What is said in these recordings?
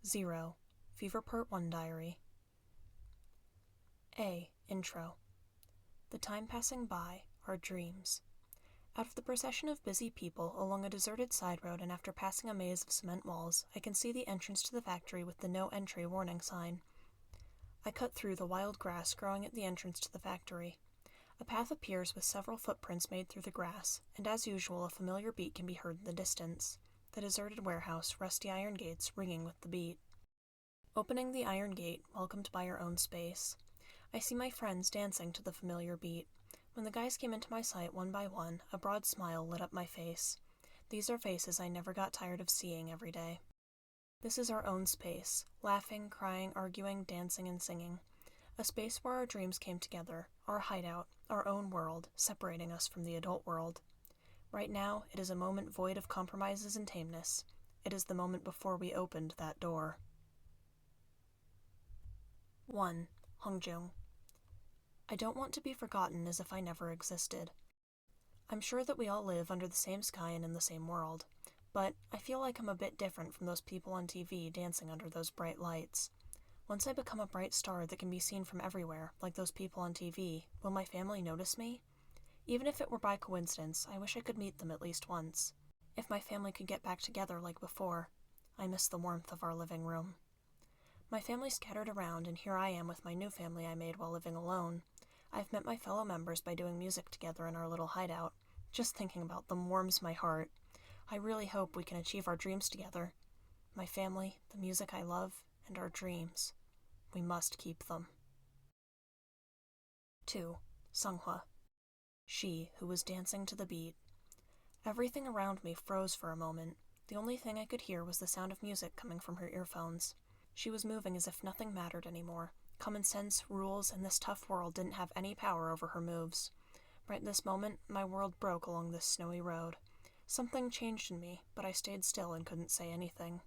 0. Fever Part.1 Diary. A. Intro. The time passing by, our dreams. Out of the procession of busy people along a deserted side road and after passing a maze of cement walls, I can see the entrance to the factory with the no entry warning sign. I cut through the wild grass growing at the entrance to the factory. A path appears with several footprints made through the grass, and as usual a familiar beat can be heard in the distance. The deserted warehouse, rusty iron gates ringing with the beat. Opening the iron gate, welcomed by our own space. I see my friends dancing to the familiar beat. When the guys came into my sight one by one, a broad smile lit up my face. These are faces I never got tired of seeing every day. This is our own space, laughing, crying, arguing, dancing, and singing. A space where our dreams came together, our hideout, our own world, separating us from the adult world. Right now, it is a moment void of compromises and tameness. It is the moment before we opened that door. 1. Hongjung. I don't want to be forgotten as if I never existed. I'm sure that we all live under the same sky and in the same world, but I feel like I'm a bit different from those people on TV dancing under those bright lights. Once I become a bright star that can be seen from everywhere, like those people on TV, will my family notice me? Even if it were by coincidence, I wish I could meet them at least once. If my family could get back together like before, I miss the warmth of our living room. My family scattered around, and here I am with my new family I made while living alone. I've met my fellow members by doing music together in our little hideout. Just thinking about them warms my heart. I really hope we can achieve our dreams together. My family, the music I love, and our dreams. We must keep them. 2. Sunghwa. She who was dancing to the beat. Everything around me froze for a moment. The only thing I could hear was the sound of music coming from her earphones. She was moving as if nothing mattered anymore. Common sense, rules, and this tough world didn't have any power over her moves. Right this moment, my world broke along this snowy road. Something changed in me, but I stayed still and couldn't say anything.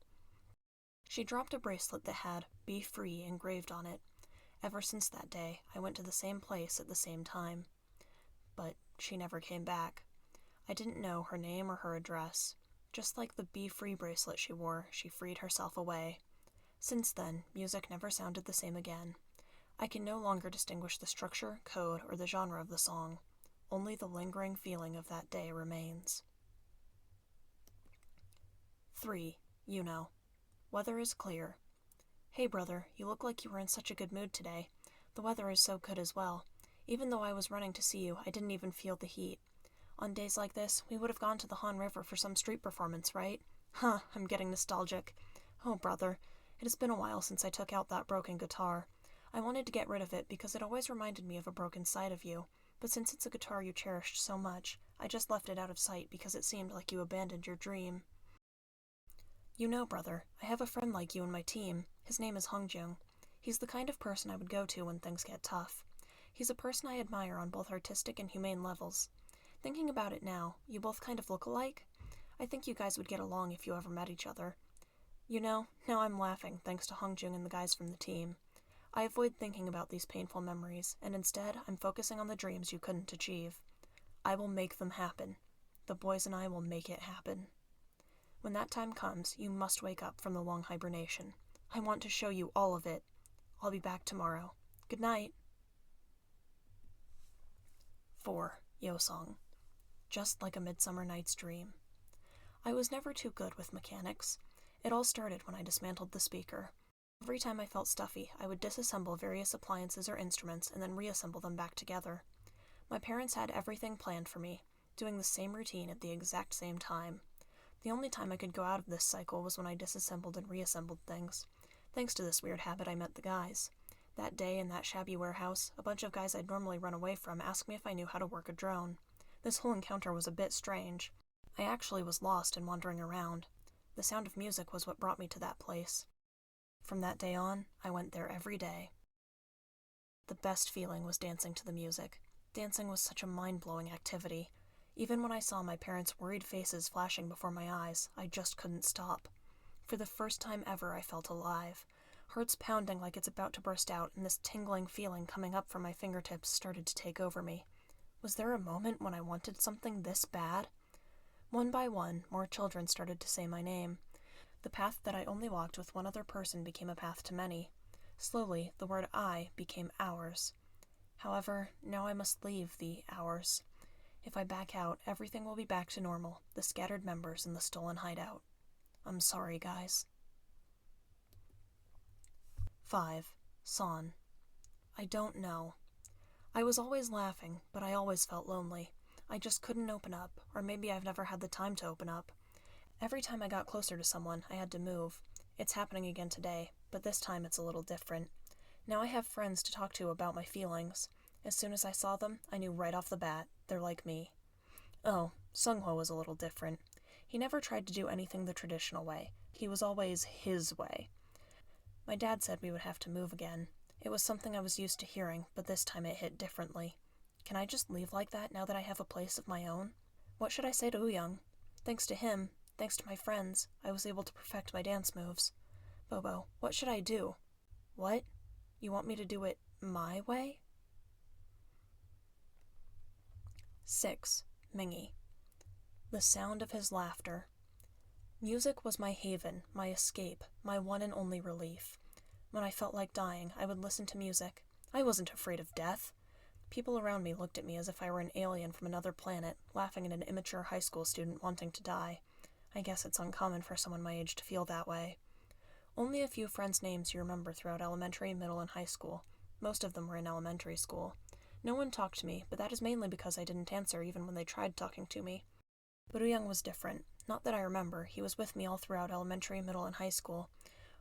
She dropped a bracelet that had "Be Free" engraved on it. Ever since that day, I went to the same place at the same time. But she never came back. I didn't know her name or her address. Just like the "Be Free" bracelet she wore, she freed herself away. Since then, music never sounded the same again. I can no longer distinguish the structure, code, or the genre of the song. Only the lingering feeling of that day remains. 3. Yuno. Weather is clear. Hey brother, you look like you were in such a good mood today. The weather is so good as well. Even though I was running to see you, I didn't even feel the heat. On days like this, we would have gone to the Han River for some street performance, right? Huh, I'm getting nostalgic. Oh brother, it has been a while since I took out that broken guitar. I wanted to get rid of it because it always reminded me of a broken side of you, but since it's a guitar you cherished so much, I just left it out of sight because it seemed like you abandoned your dream. You know, brother, I have a friend like you in my team. His name is Hongjung. He's the kind of person I would go to when things get tough. He's a person I admire on both artistic and humane levels. Thinking about it now, you both kind of look alike. I think you guys would get along if you ever met each other. You know, now I'm laughing thanks to Hongjung and the guys from the team. I avoid thinking about these painful memories, and instead I'm focusing on the dreams you couldn't achieve. I will make them happen. The boys and I will make it happen. When that time comes, you must wake up from the long hibernation. I want to show you all of it. I'll be back tomorrow. Good night. 4. Yosong. Just like a Midsummer Night's Dream. I was never too good with mechanics. It all started when I dismantled the speaker. Every time I felt stuffy, I would disassemble various appliances or instruments and then reassemble them back together. My parents had everything planned for me, doing the same routine at the exact same time. The only time I could go out of this cycle was when I disassembled and reassembled things. Thanks to this weird habit, I met the guys. That day in that shabby warehouse, a bunch of guys I'd normally run away from asked me if I knew how to work a drone. This whole encounter was a bit strange. I actually was lost and wandering around. The sound of music was what brought me to that place. From that day on, I went there every day. The best feeling was dancing to the music. Dancing was such a mind-blowing activity. Even when I saw my parents' worried faces flashing before my eyes, I just couldn't stop. For the first time ever, I felt alive. Hearts pounding like it's about to burst out, and this tingling feeling coming up from my fingertips started to take over me. Was there a moment when I wanted something this bad? One by one, more children started to say my name. The path that I only walked with one other person became a path to many. Slowly, the word I became ours. However, now I must leave the ours. If I back out, everything will be back to normal, the scattered members in the stolen hideout. I'm sorry, guys. 5. Son. I don't know. I was always laughing, but I always felt lonely. I just couldn't open up, or maybe I've never had the time to open up. Every time I got closer to someone, I had to move. It's happening again today, but this time it's a little different. Now I have friends to talk to about my feelings. As soon as I saw them, I knew right off the bat, they're like me. Oh, Sunghwa was a little different. He never tried to do anything the traditional way. He was always his way. My dad said we would have to move again. It was something I was used to hearing, but this time it hit differently. Can I just leave like that now that I have a place of my own? What should I say to Uyang? Thanks to him, thanks to my friends, I was able to perfect my dance moves. Bobo, what should I do? What? You want me to do it my way? 6. Mingy. The sound of his laughter. Music was my haven, my escape, my one and only relief. When I felt like dying, I would listen to music. I wasn't afraid of death. People around me looked at me as if I were an alien from another planet, laughing at an immature high school student wanting to die. I guess it's uncommon for someone my age to feel that way. Only a few friends' names you remember throughout elementary, middle, and high school. Most of them were in elementary school. No one talked to me, but that is mainly because I didn't answer even when they tried talking to me. But Uyang was different. Not that I remember, he was with me all throughout elementary, middle, and high school.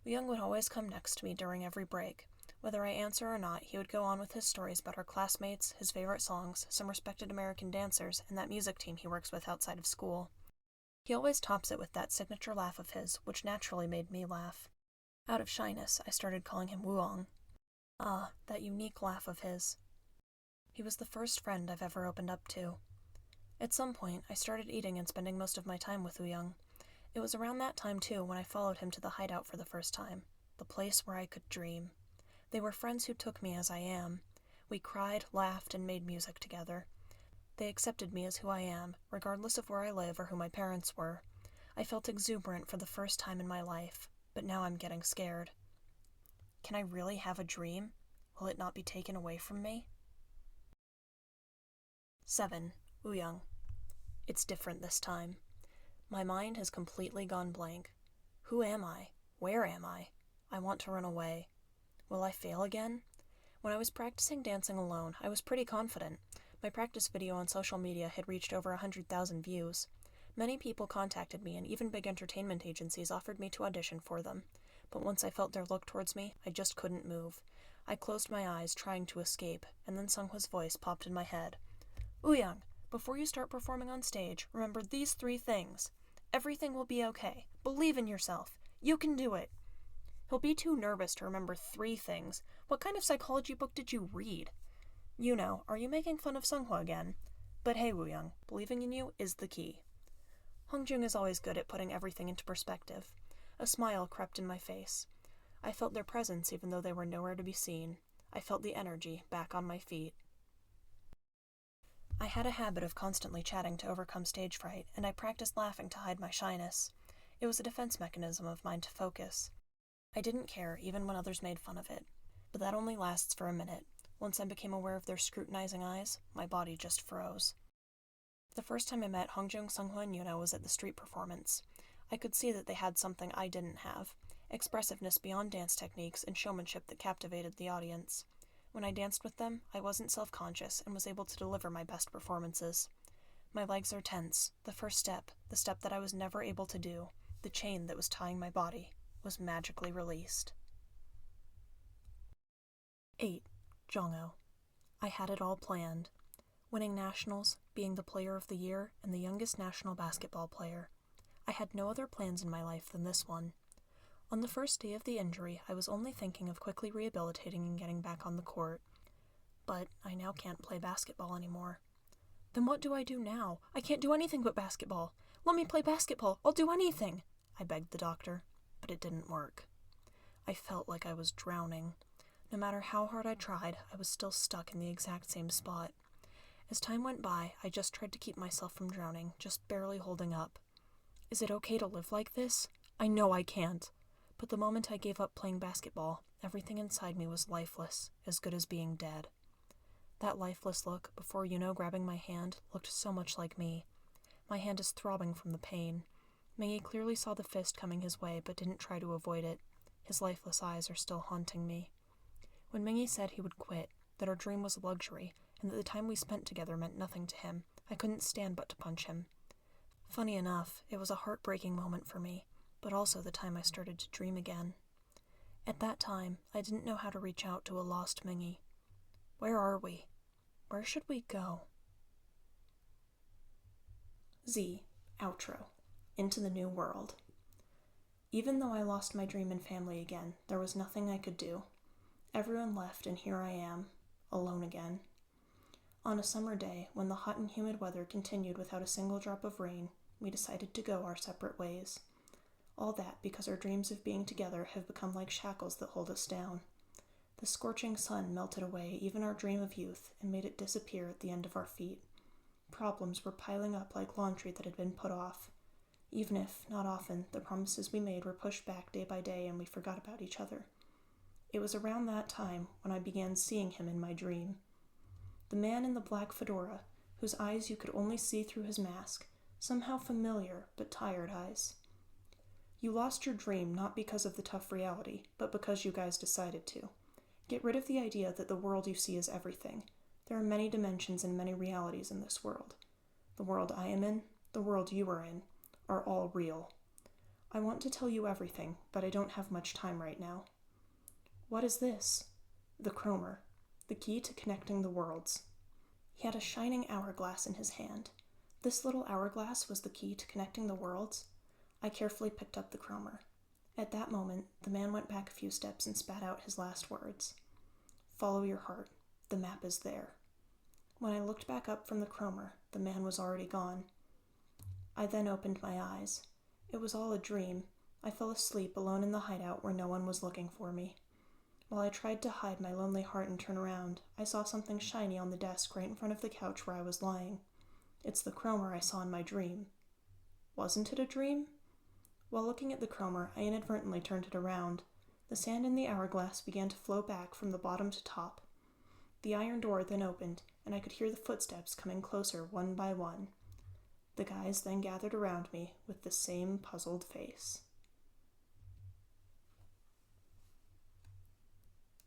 Uyang would always come next to me during every break. Whether I answer or not, he would go on with his stories about our classmates, his favorite songs, some respected American dancers, and that music team he works with outside of school. He always tops it with that signature laugh of his, which naturally made me laugh. Out of shyness, I started calling him Wuong. Ah, that unique laugh of his. He was the first friend I've ever opened up to. At some point, I started eating and spending most of my time with Uyang. It was around that time, too, when I followed him to the hideout for the first time, the place where I could dream. They were friends who took me as I am. We cried, laughed, and made music together. They accepted me as who I am, regardless of where I live or who my parents were. I felt exuberant for the first time in my life, but now I'm getting scared. Can I really have a dream? Will it not be taken away from me? 7. Uyang. It's different this time. My mind has completely gone blank. Who am I? Where am I? I want to run away. Will I fail again? When I was practicing dancing alone, I was pretty confident. My practice video on social media had reached over 100,000 views. Many people contacted me, and even big entertainment agencies offered me to audition for them. But once I felt their look towards me, I just couldn't move. I closed my eyes, trying to escape, and then Sunghwa's voice popped in my head. Uyang, before you start performing on stage, remember these 3 things. Everything will be okay. Believe in yourself. You can do it. He'll be too nervous to remember 3 things. What kind of psychology book did you read? You know, are you making fun of Sunghwa again? But hey, Wooyoung, believing in you is the key. Hongjung is always good at putting everything into perspective. A smile crept in my face. I felt their presence even though they were nowhere to be seen. I felt the energy back on my feet. I had a habit of constantly chatting to overcome stage fright, and I practiced laughing to hide my shyness. It was a defense mechanism of mine to focus. I didn't care, even when others made fun of it. But that only lasts for a minute. Once I became aware of their scrutinizing eyes, my body just froze. The first time I met Hongjung, Sunghwa, and Yuna was at the street performance. I could see that they had something I didn't have, expressiveness beyond dance techniques and showmanship that captivated the audience. When I danced with them, I wasn't self-conscious and was able to deliver my best performances. My legs are tense. The first step, the step that I was never able to do, the chain that was tying my body, was magically released. 8. Jongho. I had it all planned. Winning nationals, being the player of the year, and the youngest national basketball player. I had no other plans in my life than this one. On the first day of the injury, I was only thinking of quickly rehabilitating and getting back on the court. But I now can't play basketball anymore. Then what do I do now? I can't do anything but basketball. Let me play basketball. I'll do anything, I begged the doctor, but it didn't work. I felt like I was drowning. No matter how hard I tried, I was still stuck in the exact same spot. As time went by, I just tried to keep myself from drowning, just barely holding up. Is it okay to live like this? I know I can't. But the moment I gave up playing basketball, everything inside me was lifeless, as good as being dead. That lifeless look, before grabbing my hand, looked so much like me. My hand is throbbing from the pain. Mingy clearly saw the fist coming his way, but didn't try to avoid it. His lifeless eyes are still haunting me. When Mingy said he would quit, that our dream was a luxury, and that the time we spent together meant nothing to him, I couldn't stand but to punch him. Funny enough, it was a heartbreaking moment for me, but also the time I started to dream again. At that time, I didn't know how to reach out to a lost Mingy. Where are we? Where should we go? Z. Outro. Into the New World. Even though I lost my dream and family again, there was nothing I could do. Everyone left, and here I am, alone again. On a summer day, when the hot and humid weather continued without a single drop of rain, we decided to go our separate ways. All that because our dreams of being together have become like shackles that hold us down. The scorching sun melted away even our dream of youth and made it disappear at the end of our feet. Problems were piling up like laundry that had been put off. Even if, not often, the promises we made were pushed back day by day and we forgot about each other. It was around that time when I began seeing him in my dream. The man in the black fedora, whose eyes you could only see through his mask, somehow familiar but tired eyes. You lost your dream not because of the tough reality, but because you guys decided to. Get rid of the idea that the world you see is everything. There are many dimensions and many realities in this world. The world I am in, the world you are in, are all real. I want to tell you everything, but I don't have much time right now. What is this? The chromer, the key to connecting the worlds. He had a shining hourglass in his hand. This little hourglass was the key to connecting the worlds. I carefully picked up the chromer. At that moment, the man went back a few steps and spat out his last words. Follow your heart. The map is there. When I looked back up from the chromer, the man was already gone. I then opened my eyes. It was all a dream. I fell asleep alone in the hideout where no one was looking for me. While I tried to hide my lonely heart and turn around, I saw something shiny on the desk right in front of the couch where I was lying. It's the chromer I saw in my dream. Wasn't it a dream? While looking at the chromer, I inadvertently turned it around. The sand in the hourglass began to flow back from the bottom to top. The iron door then opened, and I could hear the footsteps coming closer one by one. The guys then gathered around me with the same puzzled face.